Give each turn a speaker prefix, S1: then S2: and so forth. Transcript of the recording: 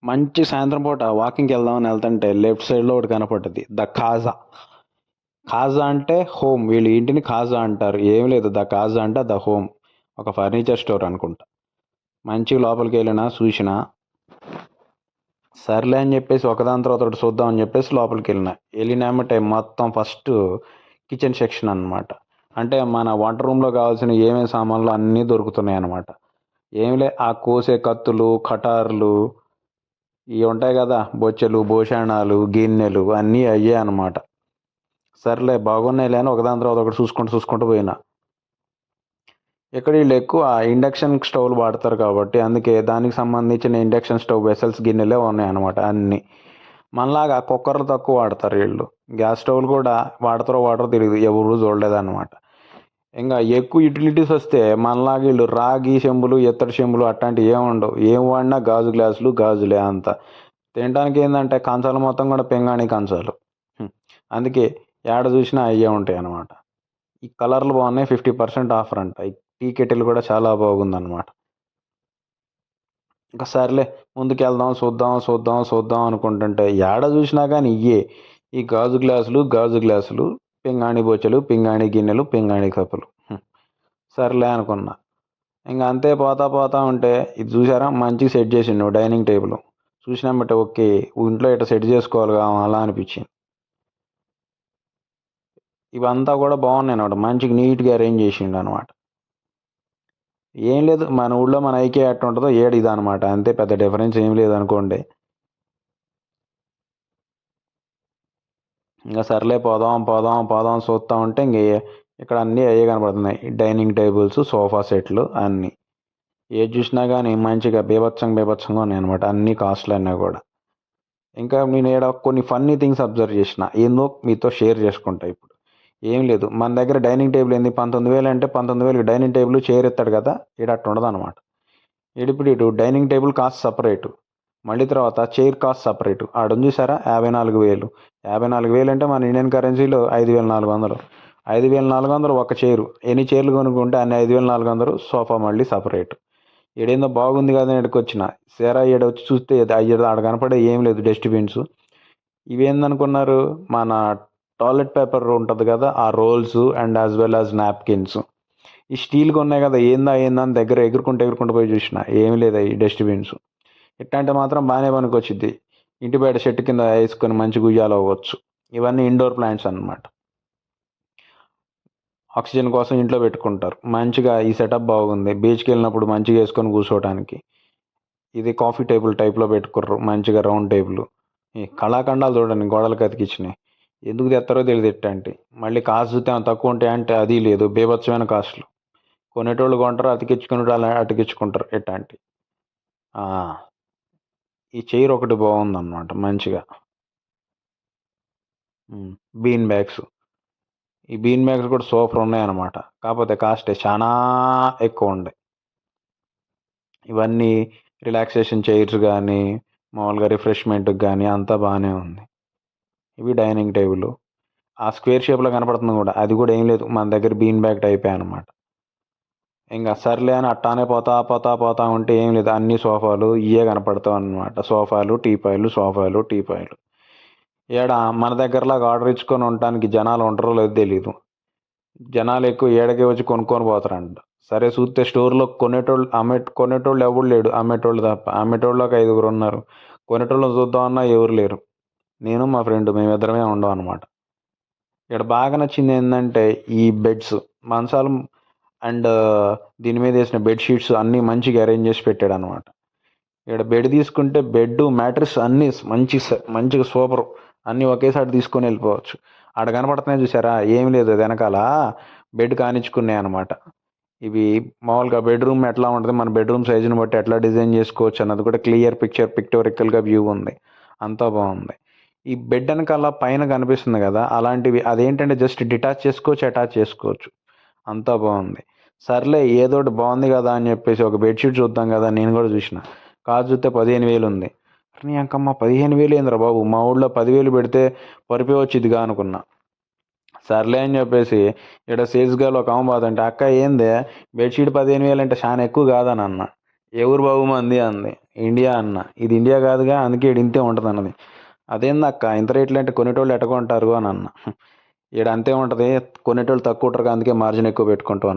S1: మంచి సాయంత్రం పూట వాకింగ్కి వెళ్దామని వెళ్తుంటే లెఫ్ట్ సైడ్లో ఒకటి కనపడ్డది, ద ఖాజా. ఖాజా అంటే హోమ్, వీళ్ళు ఇంటిని ఖాజా అంటారు. ఏం లేదు, ద ఖాజా అంటే ద హోమ్, ఒక ఫర్నిచర్ స్టోర్ అనుకుంటా. మంచిగా లోపలికి వెళ్ళినా చూసిన, సర్లే అని చెప్పేసి ఒకదాని తర్వాత ఒకటి చూద్దాం అని చెప్పేసి లోపలికి వెళ్ళినామంటే మొత్తం ఫస్ట్ కిచెన్ సెక్షన్ అన్నమాట. అంటే మన వంట రూమ్లో కావాల్సిన ఏమేమి సామాన్లు అన్నీ దొరుకుతున్నాయి అన్నమాట. ఏమిలే, ఆ కోసే కత్తులు, కటార్లు, ఇవి ఉంటాయి కదా, బొచ్చెలు, భోషాణాలు, గిన్నెలు అన్నీ అయ్యే అనమాట. సర్లే బాగున్నాయిలే అని ఒకదాని తర్వాత ఒకటి చూసుకుంటూ చూసుకుంటూ పోయినా. ఇక్కడ వీళ్ళు ఎక్కువ ఇండక్షన్ స్టవ్లు వాడతారు కాబట్టి అందుకే దానికి సంబంధించిన ఇండక్షన్ స్టవ్ వెసల్స్, గిన్నెలే ఉన్నాయి అనమాట అన్నీ. మనలాగా కుక్కర్లు తక్కువ వాడతారు వీళ్ళు. గ్యాస్ స్టవ్లు కూడా వాడతారో తెలియదు, ఎవరు చూడలేదన్నమాట. ఇంకా ఎక్కువ యూటిలిటీస్ వస్తే మనలాగా వీళ్ళు రాగి చెంబులు, ఇత్తడి చెంబులు అట్లాంటివి ఏముండవు. ఏం వాడినా గాజు గ్లాసులు, గాజులే అంత. తినడానికి ఏంటంటే కంచాలు మొత్తం కూడా పింగాణి కంచాలు. అందుకే ఏడ చూసినా అయ్యే ఉంటాయి అన్నమాట. ఈ కలర్లు బాగున్నాయి, 50% ఆఫర్ అంట. ఈ టీ కెటిల్ కూడా చాలా బాగుందన్నమాట. ఇంకా సర్లే ముందుకు వెళ్దాం, చూద్దాం చూద్దాం చూద్దాం అనుకుంటుంటే ఏడ చూసినా కానీ ఇయ్యే, ఈ గాజు గ్లాసులు, పింగాణి బొచ్చలు, పింగాణి గిన్నెలు, పింగాణి కప్పులు. సర్లే అనుకున్నా. ఇంకా అంతే పోతా పోతా ఉంటే ఇది చూసారా, మంచిగా సెట్ చేసిండు డైనింగ్ టేబుల్. చూసినా బట్టి ఓకే, ఇంట్లో ఇట్లా సెట్ చేసుకోవాలి అలా అనిపించింది. ఇవంతా కూడా బాగున్నాయి అనమాట, మంచిగా నీట్గా అరేంజ్ చేసిండు అనమాట. ఏం లేదు, మన ఊళ్ళో మన ఐకే ఎట్ట ఉంటుందో ఏడు ఇది అనమాట, అంతే, పెద్ద డిఫరెన్స్ ఏం లేదు అనుకోండి. ఇంకా సర్లే పోదాం పోదాం పోదాం చూస్తూ ఉంటే ఇంక ఇక్కడ అన్నీ అయ్యే కనపడుతున్నాయి, డైనింగ్ టేబుల్స్, సోఫా సెట్లు అన్నీ. ఏది చూసినా కానీ మంచిగా బీభత్సంగా ఉన్నాయి అనమాట, అన్ని కాస్ట్లు అన్నీ కూడా. ఇంకా నేను ఇక్కడ కొన్ని ఫన్నీ థింగ్స్ అబ్జర్వ్ చేసిన, ఏందో మీతో షేర్ చేసుకుంటా ఇప్పుడు. ఏం లేదు, మన దగ్గర డైనింగ్ టేబుల్ ఏంది 19,000 అంటే 19,000 డైనింగ్ టేబుల్, చైర్ ఎత్తాడు కదా, ఇక్కడ అట్టు ఉండదు అనమాట. ఇప్పుడు ఇటు డైనింగ్ టేబుల్ కాస్ట్ సపరేటు, మళ్ళీ తర్వాత చైర్ కాస్ట్ సపరేటు. ఆడ చూసారా 54,000. 54,000 అంటే మన ఇండియన్ కరెన్సీలో 5,400. 5,400 ఒక చైరు. ఎన్ని చైర్లు కొనుక్కుంటే అన్ని 5,400. సోఫా మళ్ళీ సపరేట్. ఈడేందో బాగుంది కదా అని వచ్చిన, సేరా ఈడ వచ్చి చూస్తే ఆడ కనపడే ఏం లేదు, డస్ట్బిన్స్. ఇవేందనుకున్నారు, మన టాయిలెట్ పేపర్ ఉంటుంది కదా, ఆ rolls and as well as napkins. ఈ స్టీల్గా ఉన్నాయి కదా, ఏందా అని దగ్గర ఎగురుకుంటూ పోయి చూసిన, ఏమి లేదు ఈ డస్ట్బిన్స్. ఇట్లాంటి మాత్రం బాగానే పనికొచ్చింది, ఇంటి బయట చెట్టు కింద వేసుకొని మంచి గుయ్యాలు అవ్వచ్చు. ఇవన్నీ ఇండోర్ ప్లాంట్స్ అన్నమాట, ఆక్సిజన్ కోసం ఇంట్లో పెట్టుకుంటారు. మంచిగా ఈ సెటప్ బాగుంది, బీచ్కి వెళ్ళినప్పుడు మంచిగా వేసుకొని కూర్చోవడానికి. ఇది కాఫీ టేబుల్ టైప్లో పెట్టుకుర్రు, మంచిగా రౌండ్ టేబుల్. ఈ కళాఖండాలు చూడండి గోడలకు అతికిచ్చినాయి, ఎందుకు తెస్తారో తెలియదు ఇట్లాంటి. మళ్ళీ కాస్ట్ చూస్తే తక్కువ ఉంటాయి అంటే అది లేదు, బీభత్సమైన కాస్ట్లు. కొనేటోళ్ళు కొంటారు, అతికించుకునేటోళ్ళు అలా అతికించుకుంటారు ఇట్లాంటి. ఈ చైర్ ఒకటి బాగుందన్నమాట మంచిగా. బీన్ బ్యాగ్స్, ఈ బీన్ బ్యాగ్స్ కూడా సూపర్ ఉన్నాయన్నమాట, కాకపోతే కాస్ట్ చాలా ఎక్కువ ఉండే. ఇవన్నీ రిలాక్సేషన్ చైర్స్ కానీ, మామూలుగా రిఫ్రెష్మెంట్కి కానీ అంతా బాగానే ఉంది. ఇవి డైనింగ్ టేబుల్. ఆ స్క్వేర్ షేప్లో కనపడుతుంది కూడా, అది కూడా ఏం లేదు, మన దగ్గర బీన్ బ్యాగ్ టైపే అనమాట. ఇంకా సర్లే అని అట్టానే పోతా పోతా పోతా ఉంటే ఏం లేదు, అన్ని సోఫాలు ఇవే కనపడతావు అనమాట. సోఫాలు టీపాయిలు. ఏడ మన దగ్గరలాగా ఆర్డర్ ఇచ్చుకొని ఉండటానికి జనాలు ఉంటారో లేదో తెలీదు. జనాలు ఎక్కువ ఏడకే వచ్చి కొనుక్కొని పోతారంట. సరే చూస్తే స్టోర్లో కొనేటోళ్ళు ఎవరు లేడు, అమ్మేటోళ్ళు తప్ప. అమ్మేటోళ్ళు ఒక 5 ఉన్నారు, కొనేటోళ్ళని చూద్దామన్నా ఎవరు లేరు. నేను మా ఫ్రెండ్ మేమిద్దరమే ఉండం అనమాట. ఇక్కడ బాగా నచ్చింది ఏంటంటే ఈ బెడ్స్, మంచాలు అండ్ దీని మీద వేసిన బెడ్షీట్స్ అన్నీ మంచిగా అరేంజ్ చేసి పెట్టాడు అనమాట. ఇక్కడ బెడ్ తీసుకుంటే బెడ్, మ్యాట్రెస్ అన్నీ మంచిగా సూపర్, అన్నీ ఒకేసారి తీసుకొని వెళ్ళిపోవచ్చు. ఆడ కనపడుతున్నాయి చూసారా, ఏమి లేదు, అది వెనకాల బెడ్ కానిచ్చుకున్నాయి అనమాట. ఇవి మామూలుగా బెడ్రూమ్ ఎట్లా ఉంటుంది, మన బెడ్రూమ్ సైజుని బట్టి ఎట్లా డిజైన్ చేసుకోవచ్చు అన్నది కూడా క్లియర్ పిక్టోరికల్గా వ్యూ ఉంది, అంతా బాగుంది. ఈ బెడ్ వెనకాల పైన కనిపిస్తుంది కదా, అలాంటివి అదేంటంటే జస్ట్ డిటాచ్ చేసుకోవచ్చు, అటాచ్ చేసుకోవచ్చు, అంతా బాగుంది. సర్లే ఏదోటి బాగుంది కదా అని చెప్పేసి ఒక బెడ్షీట్ చూద్దాం కదా, నేను కూడా చూసిన. కాదు చూస్తే 15,000 ఉంది. నీ అంకమ్మ 15,000 ఏందిరా బాబు, మా ఊళ్ళో 10,000 పెడితే పరిపే వచ్చిద్దిగా అనుకున్నా. సర్లే అని చెప్పేసి ఇక్కడ సేల్స్ గర్ల్ ఒక బాధ అంటే, అక్క ఏందే బెడ్షీట్ 15,000 అంటే చాలా ఎక్కువ కాదని అన్న. ఏ ఊరు బాబు మంది అంది. ఇండియా అన్న. ఇది ఇండియా కాదుగా, అందుకే ఈడు ఇంతే ఉంటుంది అన్నది. అదేందక్క ఇంత రేట్లు అంటే కొనేటోళ్ళు ఎట్ట కొంటారు అని అన్న. ఈడ అంతే ఉంటుంది, కొనేటోళ్ళు తక్కువ ఉంటారు అందుకే మార్జిన్ ఎక్కువ పెట్టుకుంటూ అన్న.